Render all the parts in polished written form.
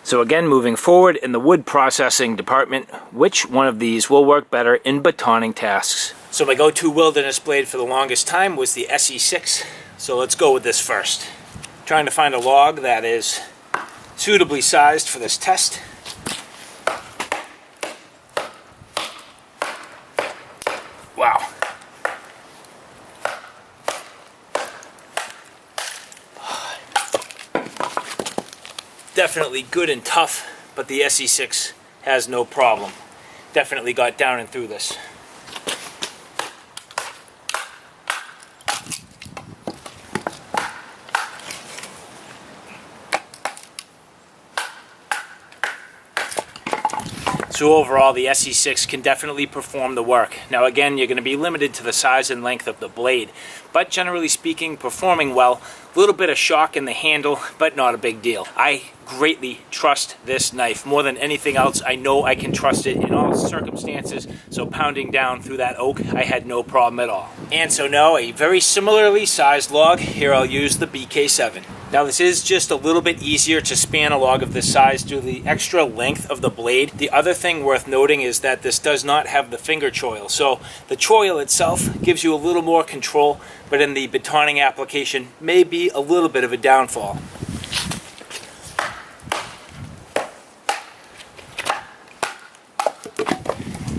So again, moving forward in the wood processing department, which one of these will work better in batoning tasks? So my go-to wilderness blade for the longest time was the ESEE6. So let's go with this first. Trying to find a log that is suitably sized for this test. Wow. Definitely good and tough, but the ESEE6 has no problem. Definitely got down and through this. So overall, the ESEE6 can definitely perform the work. Now again, you're going to be limited to the size and length of the blade, but generally speaking, performing well. A little bit of shock in the handle, but not a big deal. I greatly trust this knife. More than anything else, I know I can trust it in all circumstances, so pounding down through that oak, I had no problem at all. And so now a very similarly sized log. Here I'll use the BK7. Now this is just a little bit easier to span a log of this size due to the extra length of the blade. The other thing worth noting is that this does not have the finger choil. So the choil itself gives you a little more control, but in the batoning application may be a little bit of a downfall.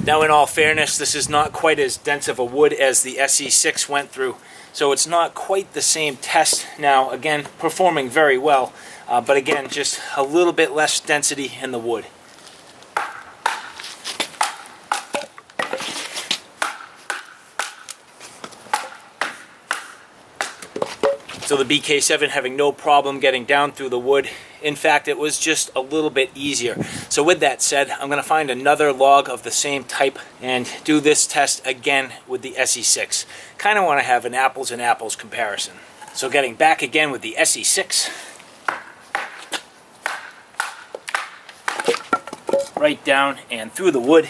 Now in all fairness, this is not quite as dense of a wood as the ESEE6 went through, so it's not quite the same test. Now again, performing very well, but again, just a little bit less density in the wood. So the BK7 having no problem getting down through the wood. In fact, it was just a little bit easier. So with that said, I'm going to find another log of the same type and do this test again with the ESEE6. Kind of want to have an apples and apples comparison. So getting back again with the ESEE6. Right down and through the wood.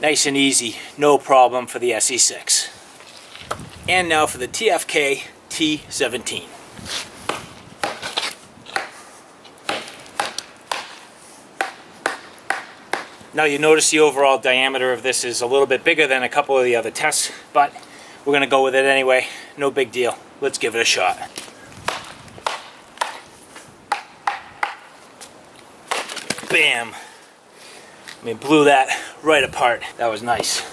Nice and easy, no problem for the ESEE6. And now for the Tfk T17. Now you notice the overall diameter of this is a little bit bigger than a couple of the other tests, but we're going to go with it anyway. No big deal. Let's give it a shot. Bam! I mean, blew that right apart. That was nice.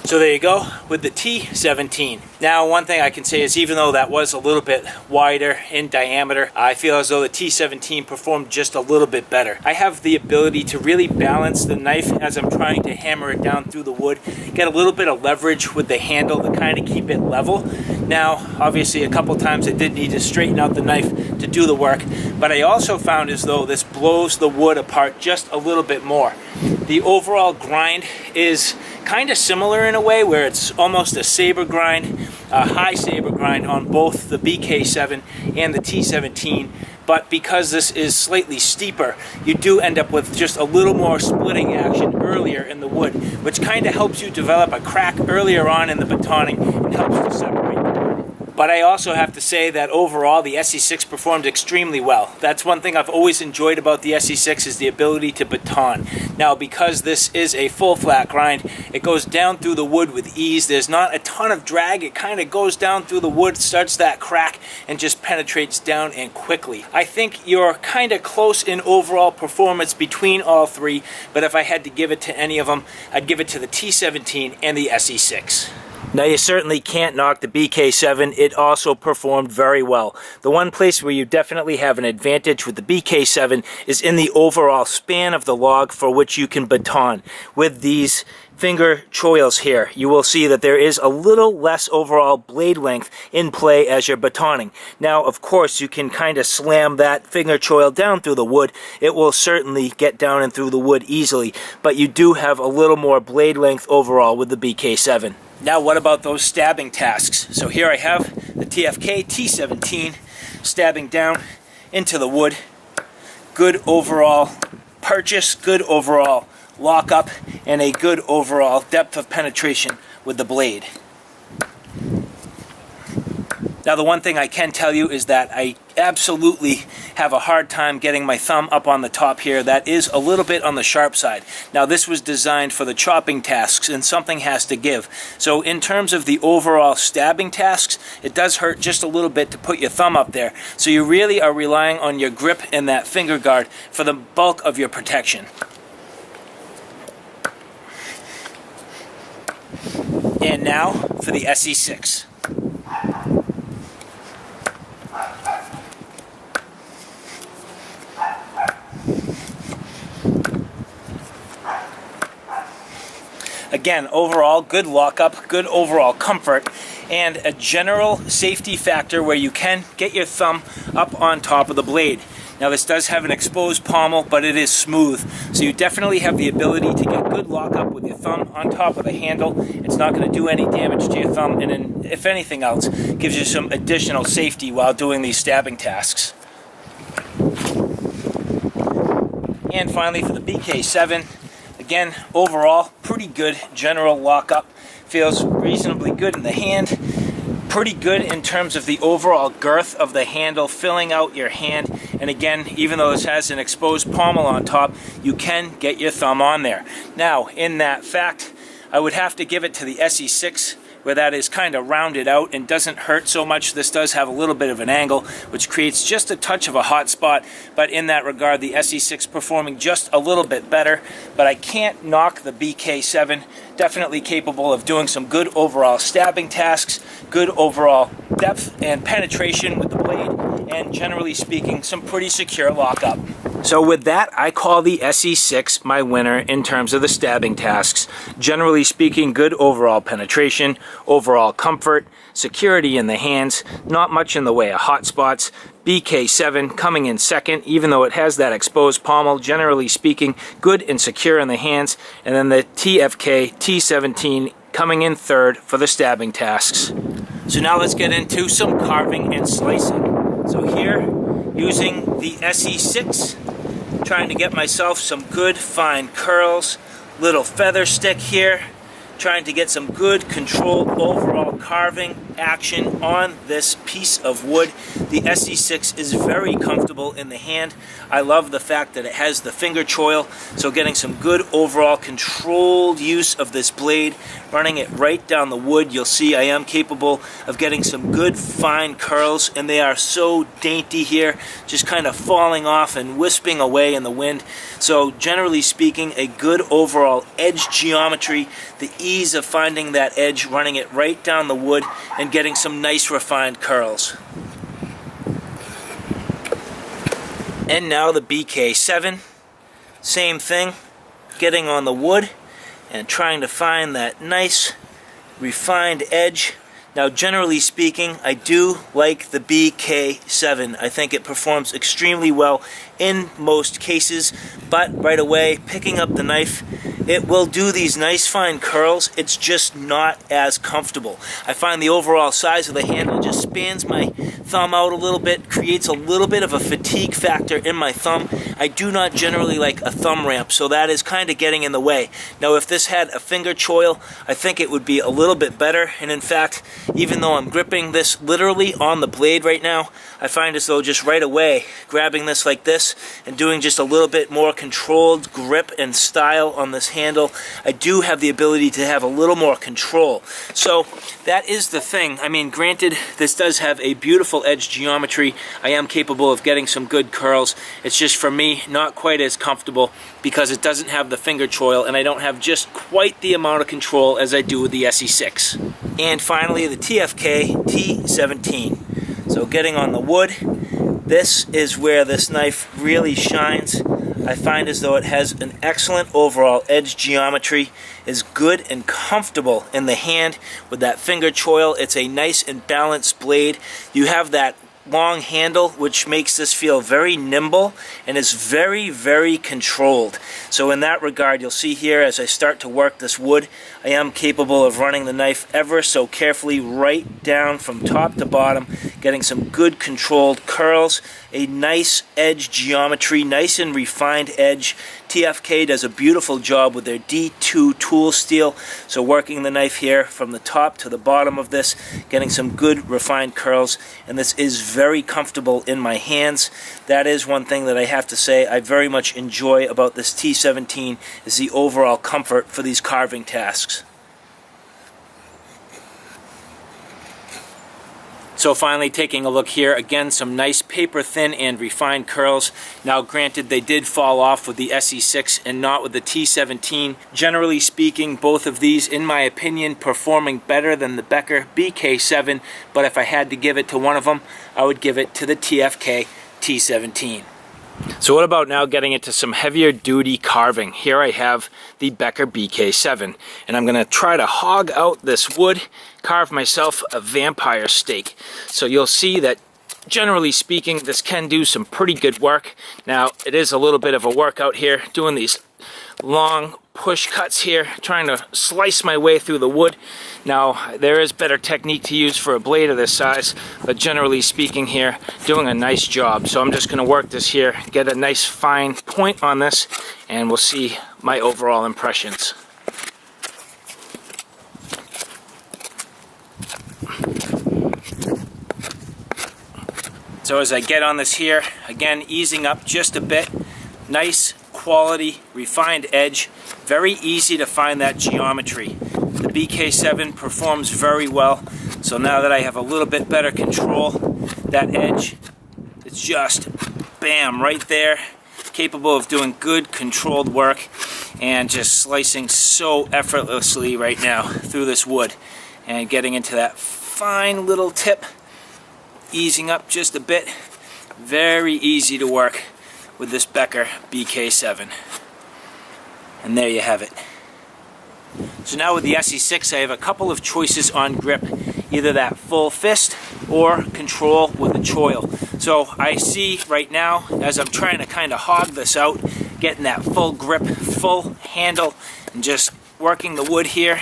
So there you go with the T17. Now one thing I can say is even though that was a little bit wider in diameter, I feel as though the T17 performed just a little bit better. I have the ability to really balance the knife as I'm trying to hammer it down through the wood, get a little bit of leverage with the handle to kind of keep it level. Now obviously a couple times I did need to straighten out the knife to do the work, but I also found as though this blows the wood apart just a little bit more. The overall grind is kind of similar in a way where it's almost a saber grind, a high saber grind on both the BK7 and the T17, but because this is slightly steeper, you do end up with just a little more splitting action earlier in the wood, which kind of helps you develop a crack earlier on in the batoning and helps to separate the wood. But I also have to say that overall the ESEE6 performed extremely well. That's one thing I've always enjoyed about the ESEE6 is the ability to baton. Now because this is a full flat grind, it goes down through the wood with ease. There's not a ton of drag. It kind of goes down through the wood, starts that crack, and just penetrates down and quickly. I think you're kind of close in overall performance between all three, but if I had to give it to any of them, I'd give it to the T17 and the ESEE6. Now you certainly can't knock the BK7, it also performed very well. The one place where you definitely have an advantage with the BK7 is in the overall span of the log for which you can baton. With these finger choils here, you will see that there is a little less overall blade length in play as you're batoning. Now of course you can kind of slam that finger choil down through the wood. It will certainly get down and through the wood easily, but you do have a little more blade length overall with the BK7. Now what about those stabbing tasks? So here I have the Tfk T17 stabbing down into the wood. Good overall purchase, good overall lockup and a good overall depth of penetration with the blade. Now the one thing I can tell you is that I absolutely have a hard time getting my thumb up on the top here. That is a little bit on the sharp side. Now this was designed for the chopping tasks and something has to give. So in terms of the overall stabbing tasks, it does hurt just a little bit to put your thumb up there. So you really are relying on your grip and that finger guard for the bulk of your protection. And now for the ESEE6. Again, overall good lockup, good overall comfort, and a general safety factor where you can get your thumb up on top of the blade. Now this does have an exposed pommel, but it is smooth, so you definitely have the ability to get good lockup with your thumb on top of the handle. It's not going to do any damage to your thumb, and if anything else, gives you some additional safety while doing these stabbing tasks. And finally for the BK7, again, overall, pretty good general lockup. Feels reasonably good in the hand. Pretty good in terms of the overall girth of the handle, filling out your hand. And again, even though this has an exposed pommel on top, you can get your thumb on there. Now, in that fact, I would have to give it to the ESEE6, where that is kind of rounded out and doesn't hurt so much. This does have a little bit of an angle, which creates just a touch of a hot spot, but in that regard, the ESEE6 performing just a little bit better. But I can't knock the BK7, definitely capable of doing some good overall stabbing tasks, good overall depth and penetration with the blade, and generally speaking, some pretty secure lockup. So with that, I call the ESEE6 my winner in terms of the stabbing tasks. Generally speaking, good overall penetration, overall comfort, security in the hands, not much in the way of hot spots. BK7 coming in second, even though it has that exposed pommel, generally speaking, good and secure in the hands. And then the Tfk T17 coming in third for the stabbing tasks. So now let's get into some carving and slicing. So here, using the ESEE6, trying to get myself some good fine curls, little feather stick here, trying to get some good controlled overall carving action on this piece of wood. The ESEE6 is very comfortable in the hand. I love the fact that it has the finger choil, so getting some good overall controlled use of this blade, running it right down the wood. You'll see I am capable of getting some good fine curls, and they are so dainty here, just kind of falling off and wisping away in the wind. So generally speaking, a good overall edge geometry, the ease of finding that edge, running it right down the wood, and getting some nice refined curls. And now the BK7, same thing, getting on the wood and trying to find that nice refined edge. Now generally speaking, I do like the BK7. I think it performs extremely well in most cases, but right away, picking up the knife, it will do these nice fine curls. It's just not as comfortable. I find the overall size of the handle just spans my thumb out a little bit, creates a little bit of a fatigue factor in my thumb. I do not generally like a thumb ramp, so that is kind of getting in the way. Now if this had a finger choil, I think it would be a little bit better, and in fact, even though I'm gripping this literally on the blade right now, I find as though just right away, grabbing this like this and doing just a little bit more controlled grip and style on this handle, I do have the ability to have a little more control. So that is the thing. I mean, granted, this does have a beautiful edge geometry. I am capable of getting some good curls. It's just for me, not quite as comfortable because it doesn't have the finger choil and I don't have just quite the amount of control as I do with the ESEE6. And finally, the Tfk T17. So getting on the wood, this is where this knife really shines. I find as though it has an excellent overall edge geometry, is good and comfortable in the hand with that finger choil. It's a nice and balanced blade. You have that long handle, which makes this feel very nimble and is very, very controlled. So in that regard, you'll see here as I start to work this wood, I am capable of running the knife ever so carefully right down from top to bottom, getting some good controlled curls, a nice edge geometry, nice and refined edge. TFK does a beautiful job with their D2 tool steel, so working the knife here from the top to the bottom of this, getting some good refined curls, and this is very comfortable in my hands. That is one thing that I have to say I very much enjoy about this T17 is the overall comfort for these carving tasks. So finally, taking a look here, again, some nice paper thin and refined curls. Now granted, they did fall off with the ESEE6 and not with the T17. Generally speaking, both of these, in my opinion, performing better than the Becker BK7, but if I had to give it to one of them, I would give it to the Tfk T17. So what about now getting into some heavier duty carving? Here I have the Becker BK7, and I'm going to try to hog out this wood, carve myself a vampire steak. So you'll see that generally speaking, this can do some pretty good work. Now it is a little bit of a workout here, doing these long push cuts here, trying to slice my way through the wood. Now there is better technique to use for a blade of this size, but generally speaking here, doing a nice job. So I'm just going to work this here, get a nice fine point on this, and we'll see my overall impressions. So as I get on this here, again easing up just a bit, nice quality refined edge, very easy to find that geometry. The BK7 performs very well, so now that I have a little bit better control, that edge, it's just bam right there, capable of doing good controlled work and just slicing so effortlessly right now through this wood and getting into that fine little tip, easing up just a bit. Very easy to work with this Becker BK7. And there you have it. So now with the ESEE6, I have a couple of choices on grip, either that full fist or control with the choil. So I see right now, as I'm trying to kind of hog this out, getting that full grip, full handle, and just working the wood here,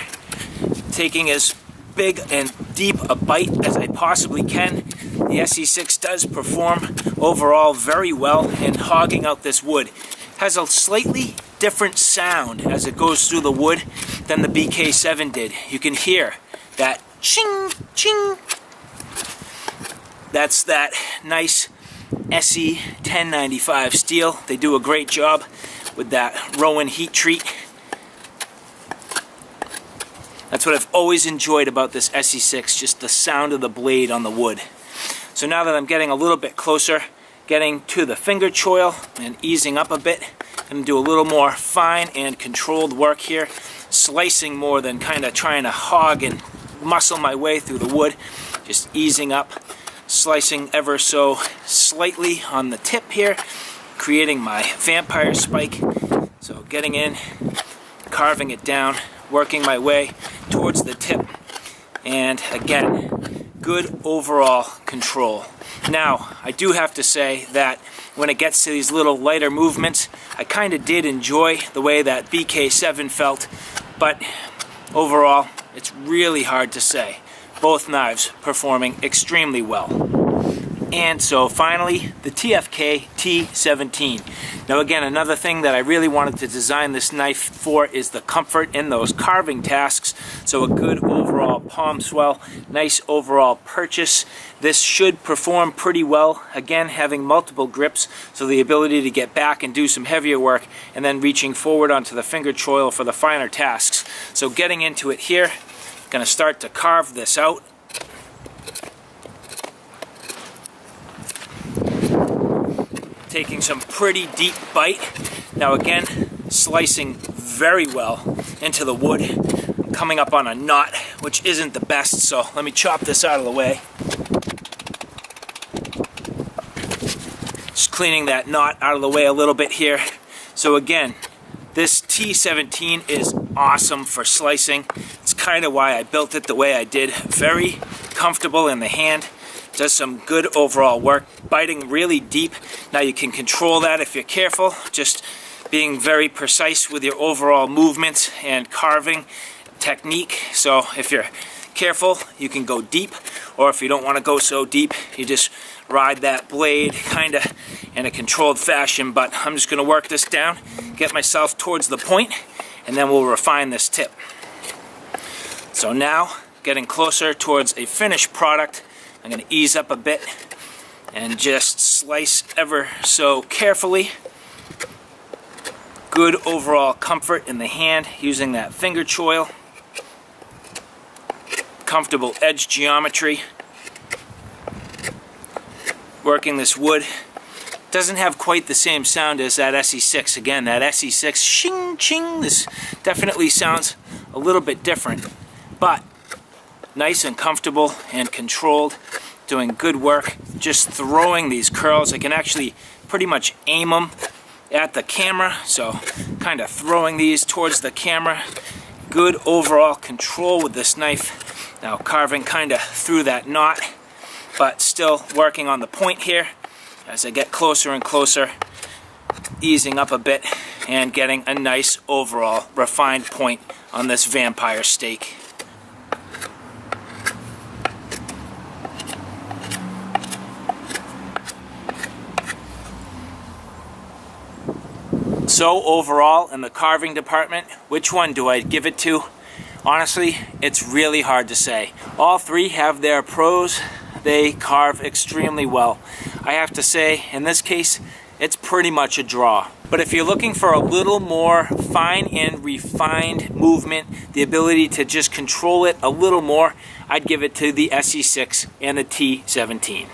taking as big and deep a bite as I possibly can. The ESEE6 does perform overall very well in hogging out this wood. Has a slightly different sound as it goes through the wood than the BK7 did. You can hear that ching, ching. That's that nice ESEE 1095 steel. They do a great job with that Rowan heat treat. That's what I've always enjoyed about this ESEE6, just the sound of the blade on the wood. So now that I'm getting a little bit closer, getting to the finger choil and easing up a bit, I'm going to do a little more fine and controlled work here, slicing more than kind of trying to hog and muscle my way through the wood, just easing up, slicing ever so slightly on the tip here, creating my vampire spike. So getting in, carving it down, working my way towards the tip, and again, good overall control. Now, I do have to say that when it gets to these little lighter movements, I kind of did enjoy the way that BK7 felt, but overall, it's really hard to say. Both knives performing extremely well. And so finally, the Tfk T17. Now again, another thing that I really wanted to design this knife for is the comfort in those carving tasks. So a good overall palm swell, nice overall purchase. This should perform pretty well. Again, having multiple grips, so the ability to get back and do some heavier work, and then reaching forward onto the finger choil for the finer tasks. So getting into it here, going to start to carve this out. Taking some pretty deep bite. Now again, slicing very well into the wood. I'm coming up on a knot, which isn't the best, so let me chop this out of the way. Just cleaning that knot out of the way a little bit here. So again, this T17 is awesome for slicing. It's kind of why I built it the way I did. Very comfortable in the hand. Does some good overall work, biting really deep. Now you can control that if you're careful, just being very precise with your overall movements and carving technique. So if you're careful, you can go deep, or if you don't want to go so deep, you just ride that blade kind of in a controlled fashion. But I'm just going to work this down, get myself towards the point, and then we'll refine this tip. So now, getting closer towards a finished product, I'm going to ease up a bit and just slice ever so carefully. Good overall comfort in the hand using that finger choil. Comfortable edge geometry. Working this wood. Doesn't have quite the same sound as that ESEE6. Again, that ESEE6 shing ching. This definitely sounds a little bit different, but nice and comfortable and controlled. Doing good work. Just throwing these curls. I can actually pretty much aim them at the camera, so kind of throwing these towards the camera. Good overall control with this knife. Now carving kind of through that knot, but still working on the point here as I get closer and closer, easing up a bit and getting a nice overall refined point on this vampire steak. So overall, in the carving department, which one do I give it to? Honestly, it's really hard to say. All three have their pros. They carve extremely well. I have to say, in this case, it's pretty much a draw. But if you're looking for a little more fine and refined movement, the ability to just control it a little more, I'd give it to the ESEE6 and the T17.